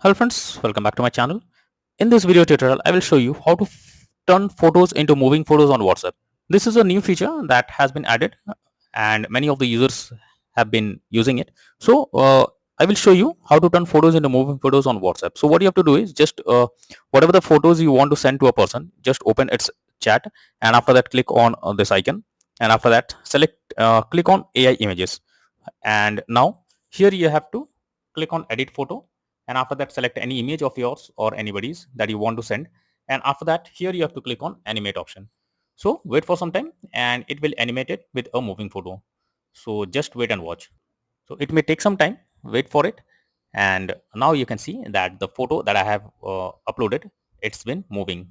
Hello friends, welcome back to my channel. In this video tutorial, I will show you how to turn photos into moving photos on WhatsApp. This is a new feature that has been added and many of the users have been using it. I will show you how to turn photos into moving photos on WhatsApp. So what you have to do is just whatever the photos you want to send to a person, just open its chat, and after that click on this icon, and after that click on AI images, and now here you have to click on edit photo, and after that select any image of yours or anybody's that you want to send, and after that here you have to click on animate option. So wait for some time and it will animate it with a moving photo. So just wait and watch. So it may take some time, wait for it. And now you can see that the photo that I have uploaded, it's been moving.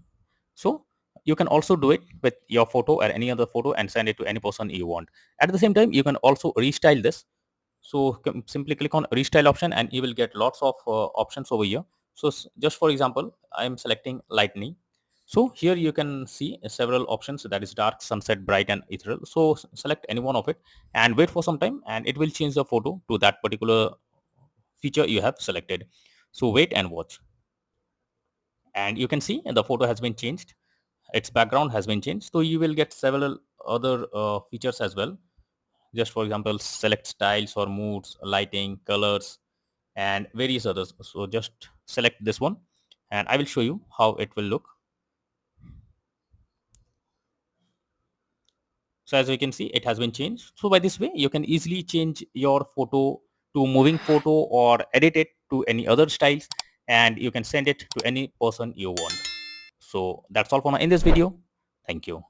So you can also do it with your photo or any other photo and send it to any person you want. At the same time, you can also restyle this. So simply click on restyle option and you will get lots of options over here. So just for example, I am selecting lightning. So here you can see several options, that is dark, sunset, bright and ethereal. So select any one of it and wait for some time and it will change the photo to that particular feature you have selected. So wait and watch, and you can see the photo has been changed, its background has been changed. So you will get several other features as well. Just for example, select styles or moods, lighting, colors and various others. So just select this one and I will show you how it will look. So as you can see, it has been changed. So by this way you can easily change your photo to moving photo or edit it to any other styles, and you can send it to any person you want. So that's all for now in this video. Thank you.